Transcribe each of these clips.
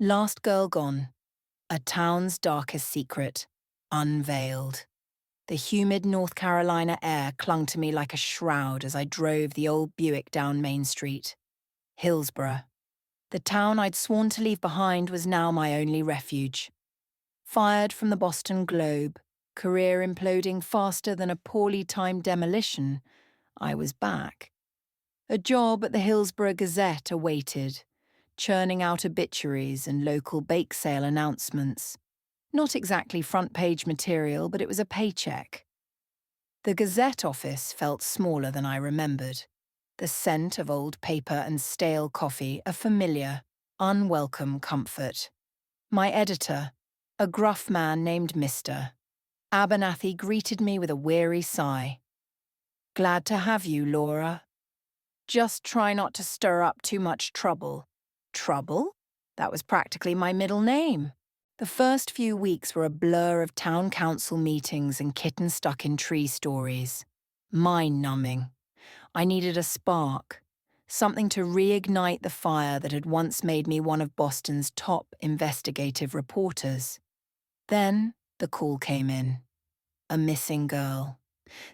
Last Girl Gone, a town's darkest secret, unveiled. The humid North Carolina air clung to me like a shroud as I drove the old Buick down Main Street. Hillsborough. The town I'd sworn to leave behind was now my only refuge. Fired from the Boston Globe, career imploding faster than a poorly timed demolition, I was back. A job at the Hillsborough Gazette awaited, churning out obituaries and local bake sale announcements. Not exactly front-page material, but it was a paycheck. The Gazette office felt smaller than I remembered. The scent of old paper and stale coffee a familiar, unwelcome comfort. My editor, a gruff man named Mr. Abernathy, greeted me with a weary sigh. "Glad to have you, Laura. Just try not to stir up too much trouble." Trouble? That was practically my middle name. The first few weeks were a blur of town council meetings and kitten-stuck-in-tree stories. Mind-numbing. I needed a spark, something to reignite the fire that had once made me one of Boston's top investigative reporters. Then the call came in. A missing girl.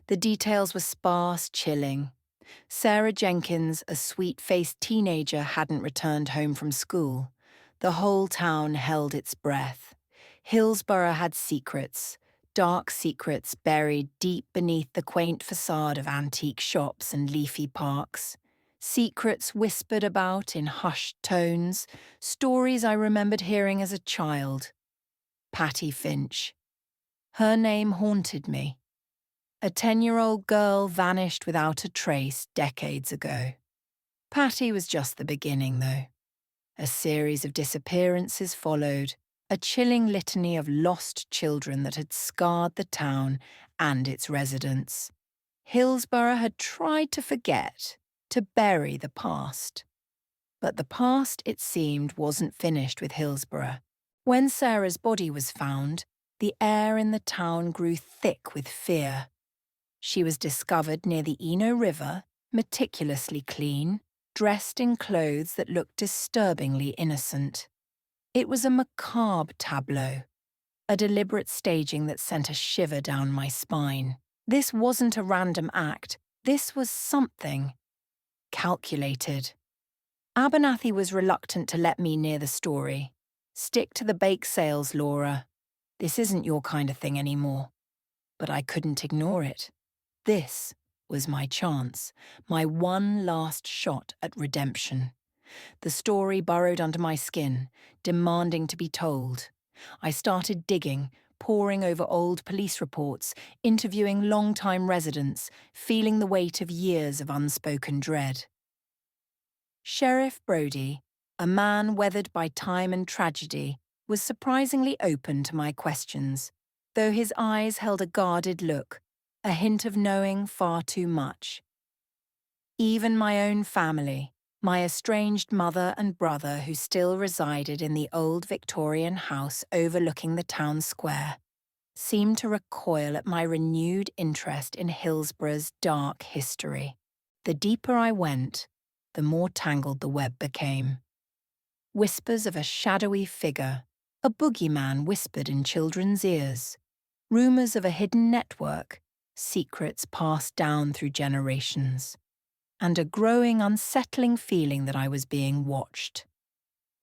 The details were sparse, chilling. Sarah Jenkins, a sweet-faced teenager, hadn't returned home from school. The whole town held its breath. Hillsborough had secrets, dark secrets buried deep beneath the quaint facade of antique shops and leafy parks. Secrets whispered about in hushed tones, stories I remembered hearing as a child. Patty Finch. Her name haunted me. A 10-year-old girl vanished without a trace decades ago. Patty was just the beginning, though. A series of disappearances followed, a chilling litany of lost children that had scarred the town and its residents. Hillsborough had tried to forget, to bury the past. But the past, it seemed, wasn't finished with Hillsborough. When Sarah's body was found, the air in the town grew thick with fear. She was discovered near the Eno River, meticulously clean, dressed in clothes that looked disturbingly innocent. It was a macabre tableau, a deliberate staging that sent a shiver down my spine. This wasn't a random act. This was something calculated. Abernathy was reluctant to let me near the story. "Stick to the bake sales, Laura. This isn't your kind of thing anymore." But I couldn't ignore it. This was my chance, my one last shot at redemption. The story burrowed under my skin, demanding to be told. I started digging, poring over old police reports, interviewing long-time residents, feeling the weight of years of unspoken dread. Sheriff Brody, a man weathered by time and tragedy, was surprisingly open to my questions, though his eyes held a guarded look, a hint of knowing far too much. Even my own family, my estranged mother and brother who still resided in the old Victorian house overlooking the town square, seemed to recoil at my renewed interest in Hillsborough's dark history. The deeper I went, the more tangled the web became. Whispers of a shadowy figure, a boogeyman whispered in children's ears, rumours of a hidden network, secrets passed down through generations, and a growing unsettling feeling that I was being watched.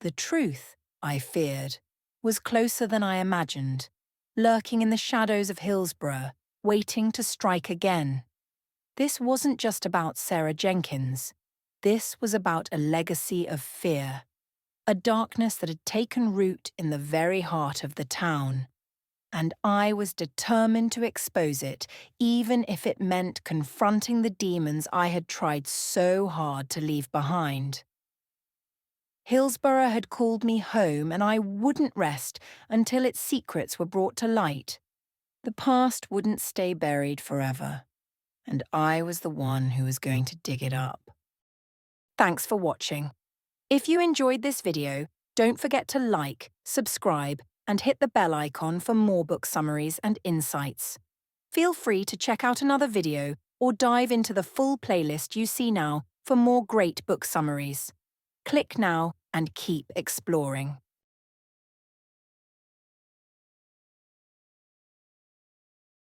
The truth, I feared, was closer than I imagined, lurking in the shadows of Hillsborough, waiting to strike again. This wasn't just about Sarah Jenkins. This was about a legacy of fear, a darkness that had taken root in the very heart of the town. And I was determined to expose it, even if it meant confronting the demons I had tried so hard to leave behind. Hillsborough had called me home, and I wouldn't rest until its secrets were brought to light. The past wouldn't stay buried forever, and I was the one who was going to dig it up. Thanks for watching. If you enjoyed this video, don't forget to like, subscribe, and hit the bell icon for more book summaries and insights. Feel free to check out another video or dive into the full playlist you see now for more great book summaries. Click now and keep exploring.